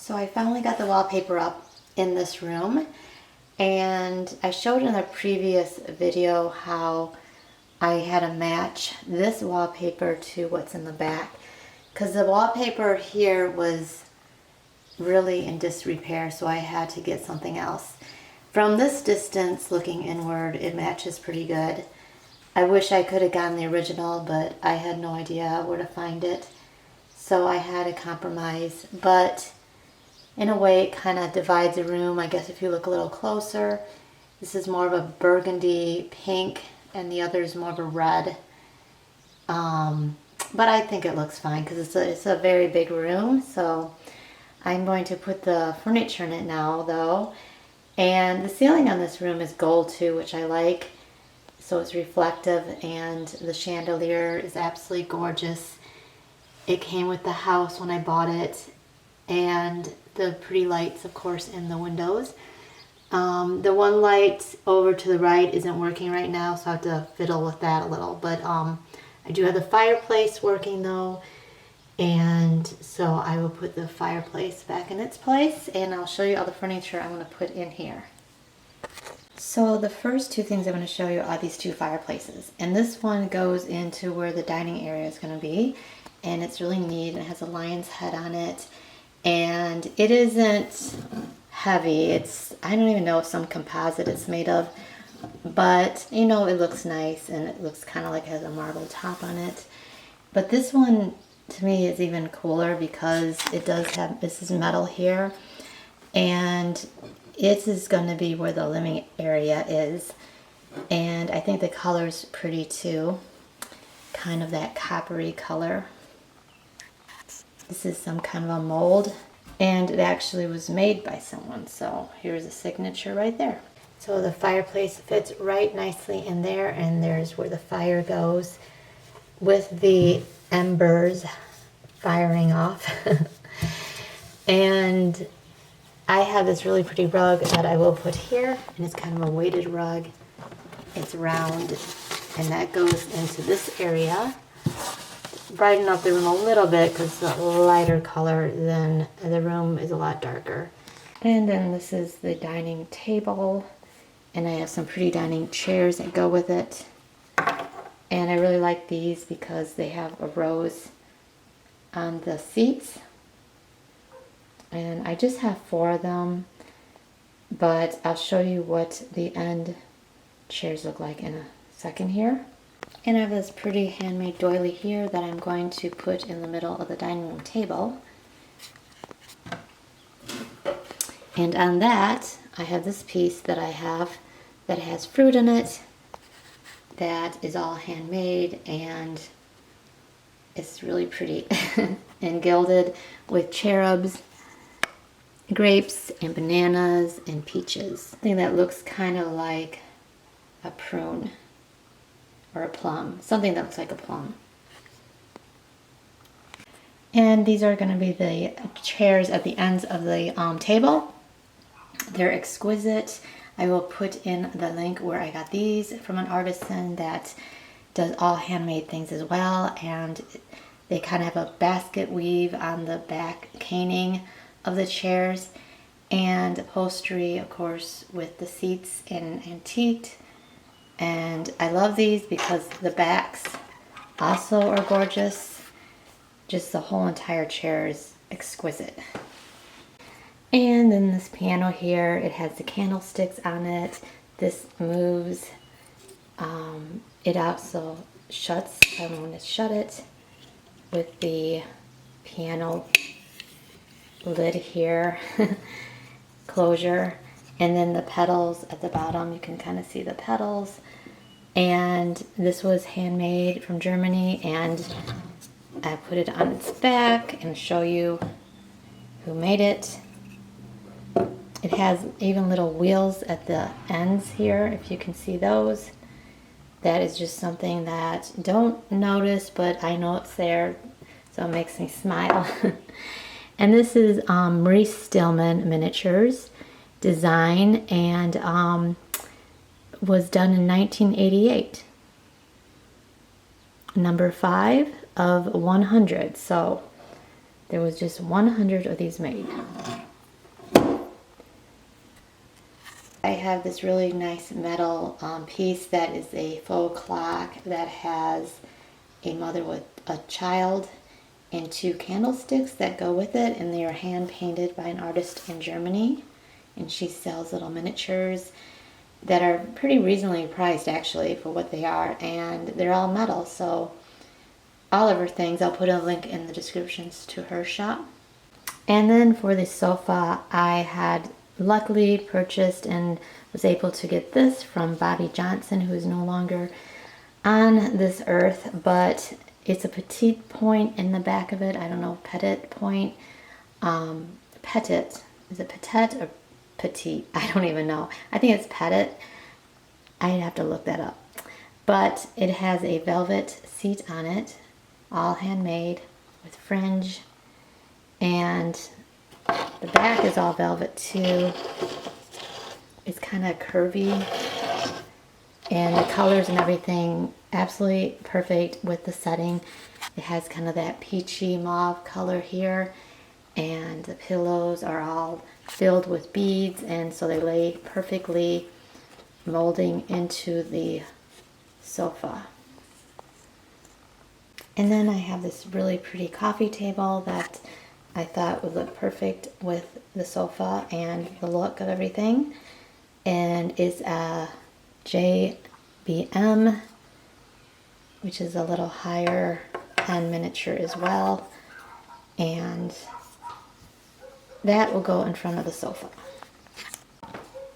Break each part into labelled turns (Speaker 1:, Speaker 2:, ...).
Speaker 1: So I finally got the wallpaper up in this room, and I showed in a previous video how I had to match this wallpaper to what's in the back, because the wallpaper here was really in disrepair, so I had to get something else. From this distance looking inward, it matches pretty good. I wish I could have gotten the original, but I had no idea where to find it, so I had to compromise. But in a way, it kind of divides the room. I guess if you look a little closer, this is more of a burgundy pink, and the other is more of a red. But I think it looks fine because it's a very big room. So I'm going to put the furniture in it now, though. And the ceiling on this room is gold too, which I like. So it's reflective, and the chandelier is absolutely gorgeous. It came with the house when I bought it, and the pretty lights, of course, in the windows. The one light over to the right isn't working right now, so I have to fiddle with that a little. But I do have the fireplace working though, and so I will put the fireplace back in its place, and I'll show you all the furniture I'm going to put in here. So the first two things I'm going to show you are these two fireplaces, and this one goes into where the dining area is going to be, and it's really neat. It has a lion's head on it, and it isn't heavy. I don't even know some composite it's made of, but you know, it looks nice, and it looks kind of like it has a marble top on it. But this one to me is even cooler because it does have, this is metal here, and it is going to be where the living area is, and I think the color's pretty too, kind of that coppery color. This is some kind of a mold, and it actually was made by someone, so here's a signature right there. So the fireplace fits right nicely in there, and there's where the fire goes with the embers firing off. And I have this really pretty rug that I will put here, and it's kind of a weighted rug. It's round, and that goes into this area. Brighten up the room a little bit because it's a lighter color than the room is a lot darker. And then this is the dining table, and I have some pretty dining chairs that go with it. And I really like these because they have a rose on the seats. And I just have 4 of them, but I'll show you what the end chairs look like in a second here. And I have this pretty handmade doily here that I'm going to put in the middle of the dining room table. And on that, I have this piece that I have that has fruit in it that is all handmade, and it's really pretty and gilded with cherubs, grapes and bananas and peaches. Something that looks kind of like a prune or a plum. Something that looks like a plum. And these are going to be the chairs at the ends of the table. They're exquisite. I will put in the link where I got these from an artisan that does all handmade things as well. And they kind of have a basket weave on the back caning of the chairs, and upholstery, of course, with the seats in antiqued. And I love these because the backs also are gorgeous. Just the whole entire chair is exquisite. And then this piano here, it has the candlesticks on it. This moves. It also shuts. I'm going to shut it with the piano lid here, closure, and then the pedals at the bottom. You can kind of see the pedals. And this was handmade from Germany, and I put it on its back and show you who made it. It has even little wheels at the ends here, if you can see those. That is just something that don't notice, but I know it's there, so it makes me smile. And this is Maurice Stillman Miniatures design, and was done in 1988. Number 5 of 100. So There was just 100 of these made. I have this really nice metal piece that is a faux clock that has a mother with a child and 2 candlesticks that go with it, and they are hand painted by an artist in Germany, and she sells little miniatures that are pretty reasonably priced actually for what they are, and they're all metal. So all of her things, I'll put a link in the descriptions to her shop. And then for the sofa, I had luckily purchased and was able to get this from Bobby Johnson, who is no longer on this earth, but it's a petite point in the back of it. I don't know, petite point. Petite. Is it petite or petite? I don't even know. I think it's petite. I'd have to look that up. But it has a velvet seat on it, all handmade with fringe, and the back is all velvet too. It's kind of curvy, and the colors and everything absolutely perfect with the setting. It has kind of that peachy mauve color here, and the pillows are all filled with beads, and so they lay perfectly molding into the sofa. And then I have this really pretty coffee table that I thought would look perfect with the sofa and the look of everything, and it's a JBM, which is a little higher end miniature as well, and that will go in front of the sofa.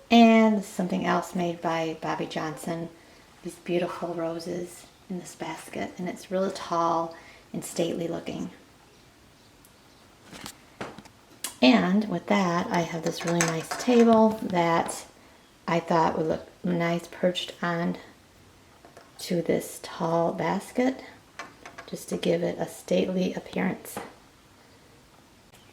Speaker 1: And something else made by Bobby Johnson, these beautiful roses in this basket, and it's really tall and stately looking. And with that, I have this really nice table that I thought would look nice perched on to this tall basket, just to give it a stately appearance.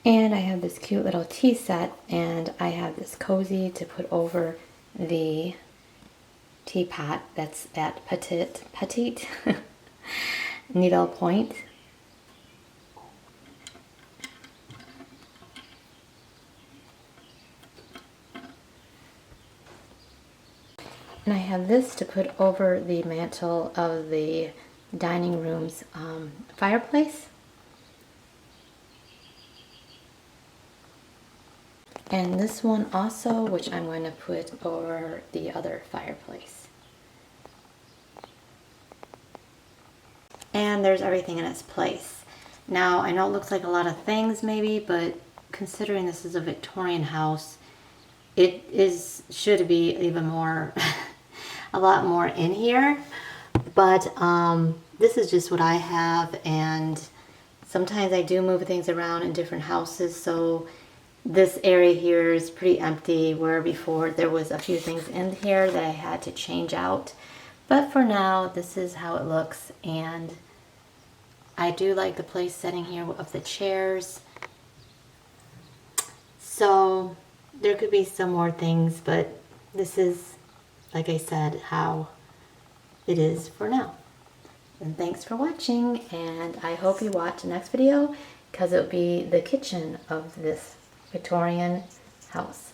Speaker 1: And I have this cute little tea set, and I have this cozy to put over the teapot that's at petite needle point. And I have this to put over the mantle of the dining room's fireplace. And this one also, which I'm going to put over the other fireplace. And there's everything in its place. Now, I know it looks like a lot of things maybe, but considering this is a Victorian house, it should be even more, a lot more in here. But this is just what I have, and sometimes I do move things around in different houses, so this area here is pretty empty, where before there was a few things in here that I had to change out. But for now, this is how it looks, and I do like the place setting here of the chairs. So there could be some more things, but this is, like I said, how it is for now. And thanks for watching, and I hope you watch the next video, because it'll be the kitchen of this Victorian house.